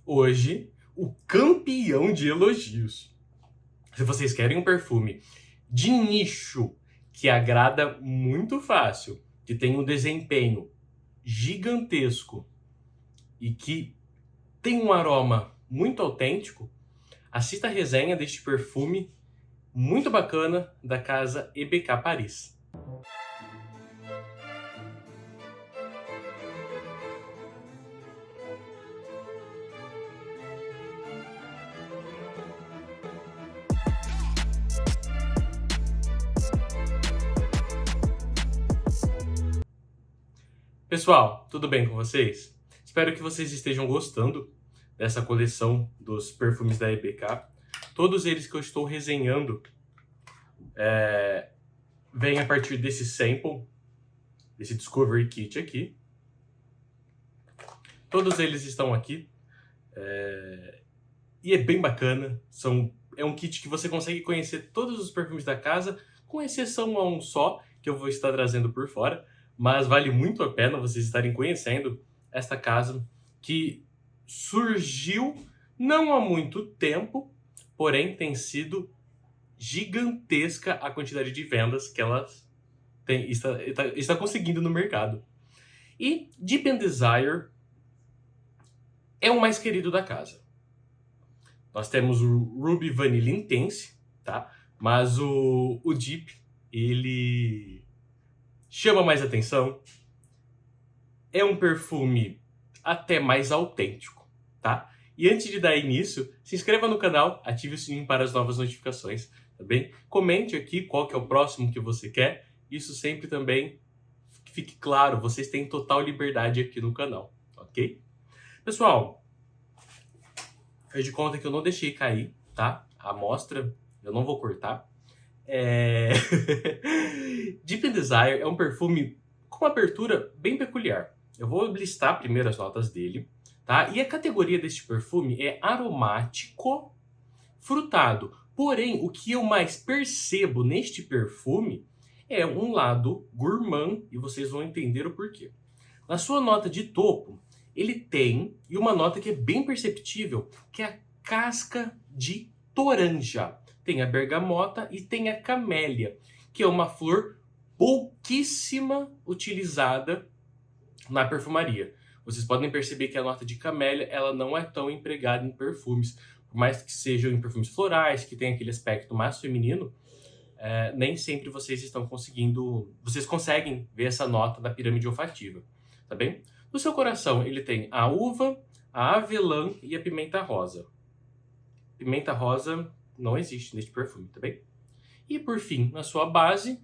hoje o campeão de elogios. Se vocês querem um perfume de nicho que agrada muito fácil, que tem um desempenho gigantesco e que tem um aroma muito autêntico, assista a resenha deste perfume muito bacana da casa EBK Paris. Pessoal, tudo bem com vocês? Espero que vocês estejam gostando dessa coleção dos perfumes da EBK. Todos eles que eu estou resenhando vêm a partir desse sample, desse Discovery Kit aqui. Todos eles estão aqui e é bem bacana. É um kit que você consegue conhecer todos os perfumes da casa, com exceção a um só, que eu vou estar trazendo por fora. Mas vale muito a pena vocês estarem conhecendo esta casa que surgiu não há muito tempo, porém tem sido gigantesca a quantidade de vendas que ela está conseguindo no mercado. E Deep and Desire é o mais querido da casa. Nós temos o Ruby Vanilla Intense, tá? Mas o Deep, ele chama mais atenção, é um perfume até mais autêntico, tá? E antes de dar início, se inscreva no canal, ative o sininho para as novas notificações, tá bem? Comente aqui qual que é o próximo que você quer, isso sempre também fique claro, vocês têm total liberdade aqui no canal, ok? Pessoal, faz de conta que eu não deixei cair, tá? A amostra, eu não vou cortar. Deep and Desire é um perfume com uma abertura bem peculiar. Eu vou listar primeiro as notas dele, tá? E a categoria deste perfume é aromático frutado. Porém, o que eu mais percebo neste perfume é um lado gourmand, e vocês vão entender o porquê. Na sua nota de topo, ele tem uma nota que é bem perceptível, que é a casca de toranja. Tem a bergamota e tem a camélia, que é uma flor pouquíssima utilizada na perfumaria. Vocês podem perceber que a nota de camélia ela não é tão empregada em perfumes, por mais que sejam em perfumes florais, que tem aquele aspecto mais feminino, nem sempre vocês conseguem ver essa nota da pirâmide olfativa, tá bem? No seu coração ele tem a uva, a avelã e a pimenta rosa. Pimenta rosa não existe neste perfume, tá bem? E por fim, na sua base,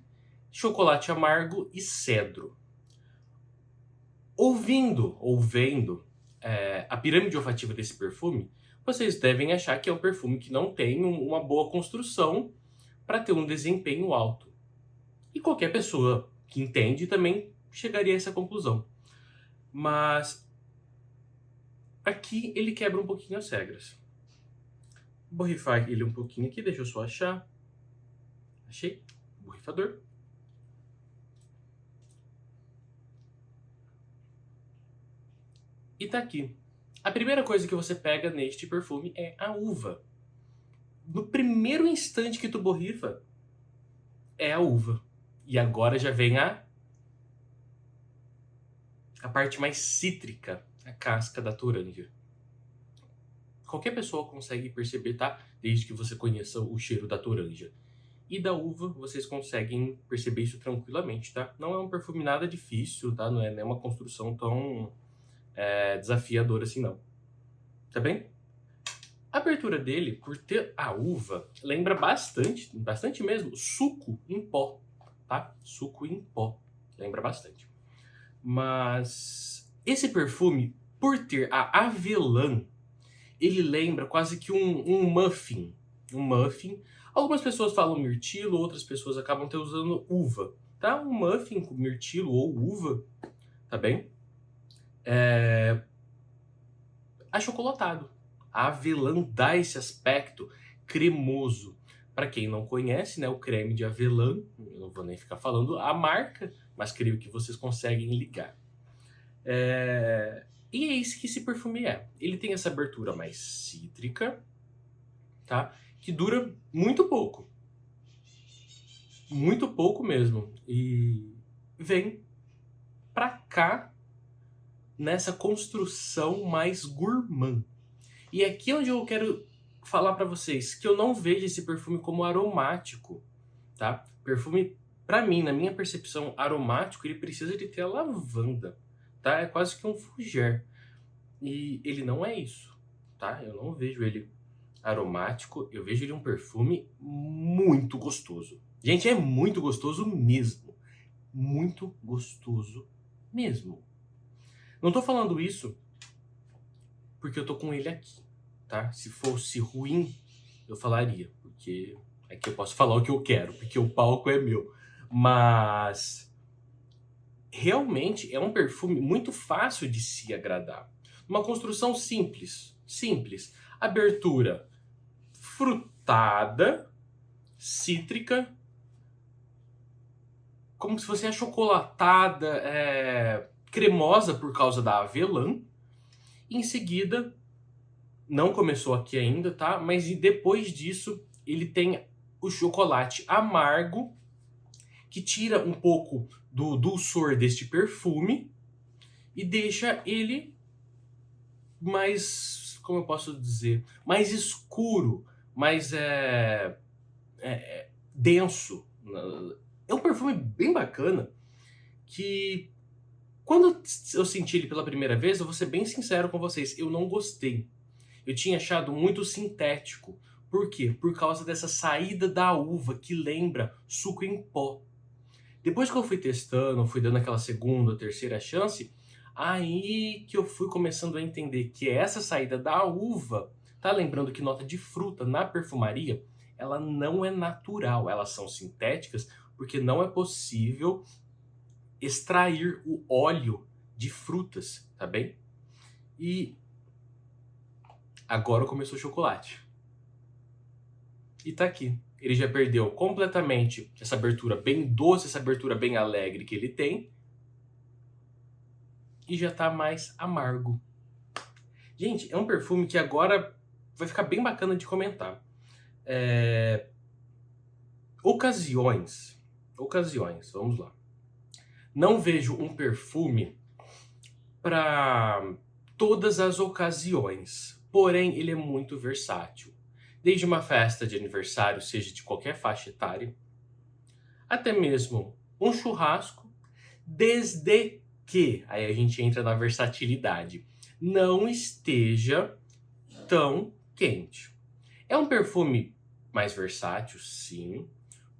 chocolate amargo e cedro. Ouvindo ou vendo a pirâmide olfativa desse perfume, vocês devem achar que é um perfume que não tem uma boa construção para ter um desempenho alto. E qualquer pessoa que entende também chegaria a essa conclusão. Mas aqui ele quebra um pouquinho as regras. Vou borrifar ele um pouquinho aqui, deixa eu só achar. Achei. Borrifador. E tá aqui. A primeira coisa que você pega neste perfume é a uva. No primeiro instante que tu borrifa, é a uva. E agora já vem a parte mais cítrica, a casca da toranja. Qualquer pessoa consegue perceber, tá? Desde que você conheça o cheiro da toranja. E da uva, vocês conseguem perceber isso tranquilamente, tá? Não é um perfume nada difícil, tá? Não é uma construção tão desafiadora assim, não. Tá bem? A abertura dele, por ter a uva, lembra bastante mesmo, suco em pó, tá? Suco em pó. Lembra bastante. Mas esse perfume, por ter a avelã, ele lembra quase que um muffin. Um muffin. Algumas pessoas falam mirtilo, outras pessoas acabam usando uva. Tá? Um muffin com mirtilo ou uva, tá bem? Achocolatado. A avelã dá esse aspecto cremoso. Para quem não conhece, né, o creme de avelã, eu não vou nem ficar falando a marca, mas creio que vocês conseguem ligar. E é isso que esse perfume é. Ele tem essa abertura mais cítrica, tá? Que dura muito pouco. Muito pouco mesmo. E vem pra cá nessa construção mais gourmand. E aqui é onde eu quero falar pra vocês que eu não vejo esse perfume como aromático, tá? Perfume, pra mim, na minha percepção, aromático, ele precisa de ter a lavanda, tá? É quase que um fougère. E ele não é isso, tá? Eu não vejo ele aromático, eu vejo ele um perfume muito gostoso. Gente, é muito gostoso mesmo. Muito gostoso mesmo. Não tô falando isso porque eu tô com ele aqui, tá? Se fosse ruim, eu falaria, porque aqui eu posso falar o que eu quero, porque o palco é meu. Mas realmente é um perfume muito fácil de se agradar. Uma construção simples, simples. Abertura frutada, cítrica, como se fosse achocolatada, cremosa por causa da avelã. Em seguida, não começou aqui ainda, tá? Mas depois disso, ele tem o chocolate amargo, que tira um pouco do dulçor deste perfume e deixa ele mais, como eu posso dizer, mais escuro, mais denso. É um perfume bem bacana que, quando eu senti ele pela primeira vez, eu vou ser bem sincero com vocês, eu não gostei. Eu tinha achado muito sintético. Por quê? Por causa dessa saída da uva que lembra suco em pó. Depois que eu fui testando, fui dando aquela segunda, terceira chance, aí que eu fui começando a entender que essa saída da uva, tá lembrando que nota de fruta na perfumaria, ela não é natural, elas são sintéticas, porque não é possível extrair o óleo de frutas, tá bem? E agora começou o chocolate. E tá aqui. Ele já perdeu completamente essa abertura bem doce, essa abertura bem alegre que ele tem. E já tá mais amargo. Gente, é um perfume que agora vai ficar bem bacana de comentar. Ocasiões, vamos lá. Não vejo um perfume para todas as ocasiões, porém ele é muito versátil. Desde uma festa de aniversário, seja de qualquer faixa etária, até mesmo um churrasco, desde que, aí a gente entra na versatilidade, não esteja tão quente. É um perfume mais versátil, sim,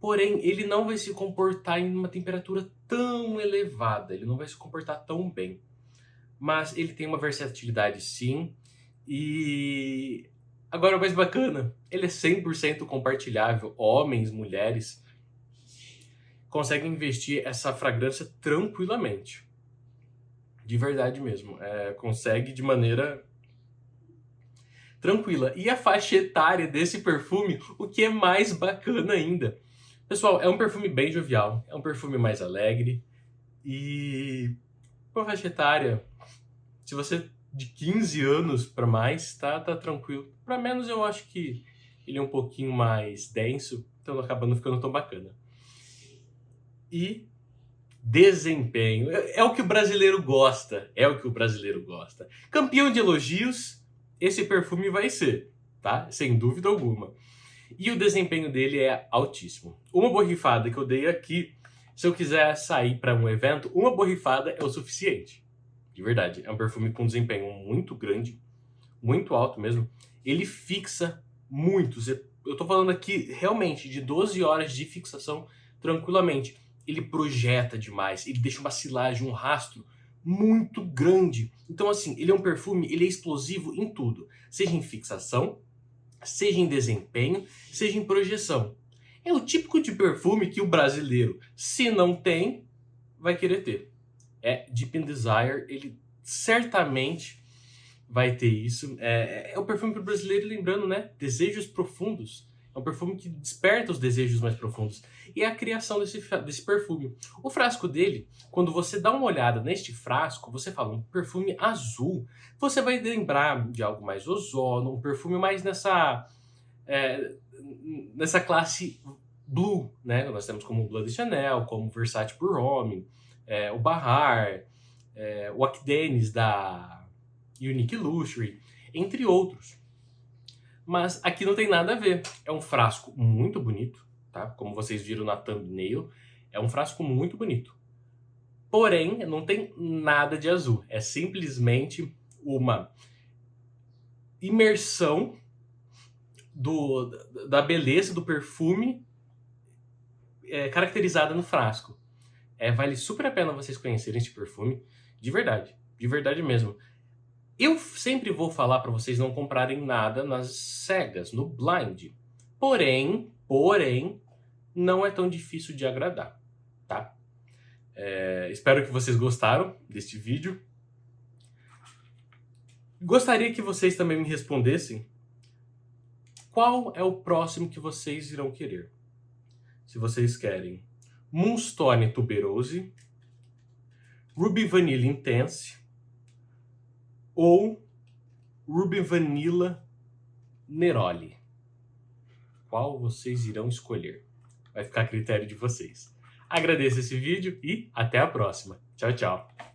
porém ele não vai se comportar em uma temperatura tão elevada, ele não vai se comportar tão bem. Mas ele tem uma versatilidade, sim, e agora o mais bacana, ele é 100% compartilhável, homens, mulheres conseguem investir essa fragrância tranquilamente. De verdade mesmo, consegue de maneira tranquila. E a faixa etária desse perfume, o que é mais bacana ainda. Pessoal, é um perfume bem jovial, é um perfume mais alegre e uma faixa etária, se você de 15 anos para mais, tá tranquilo. Para menos eu acho que ele é um pouquinho mais denso, então acaba não ficando tão bacana. E desempenho, é o que o brasileiro gosta, Campeão de elogios, esse perfume vai ser, tá? Sem dúvida alguma. E o desempenho dele é altíssimo. Uma borrifada que eu dei aqui, se eu quiser sair para um evento, uma borrifada é o suficiente. De verdade, é um perfume com desempenho muito grande, muito alto mesmo. Ele fixa muitos. Eu tô falando aqui realmente de 12 horas de fixação tranquilamente. Ele projeta demais, ele deixa uma silagem, um rastro muito grande. Então assim, ele é um perfume, ele é explosivo em tudo. Seja em fixação, seja em desempenho, seja em projeção. É o típico de perfume que o brasileiro, se não tem, vai querer ter. Deep in Desire, ele certamente vai ter isso. É o perfume pro brasileiro, lembrando, né? Desejos profundos. É um perfume que desperta os desejos mais profundos. E é a criação desse perfume. O frasco dele, quando você dá uma olhada neste frasco, você fala um perfume azul. Você vai lembrar de algo mais ozono, um perfume mais nessa classe blue, né? Nós temos como Bloody Chanel, como Versace Pour Homme, o Bahar, o Akdenis da Unique Luxury, entre outros. Mas aqui não tem nada a ver. É um frasco muito bonito, tá? Como vocês viram na thumbnail, é um frasco muito bonito. Porém, não tem nada de azul. É simplesmente uma imersão da beleza do perfume caracterizada no frasco. Vale super a pena vocês conhecerem este perfume, de verdade mesmo. Eu sempre vou falar para vocês não comprarem nada nas cegas, no blind. Porém, não é tão difícil de agradar, tá? Espero que vocês gostaram deste vídeo. Gostaria que vocês também me respondessem qual é o próximo que vocês irão querer. Se vocês querem Moonstone Tuberose, Ruby Vanilla Intense ou Ruby Vanilla Neroli. Qual vocês irão escolher? Vai ficar a critério de vocês. Agradeço esse vídeo e até a próxima. Tchau, tchau.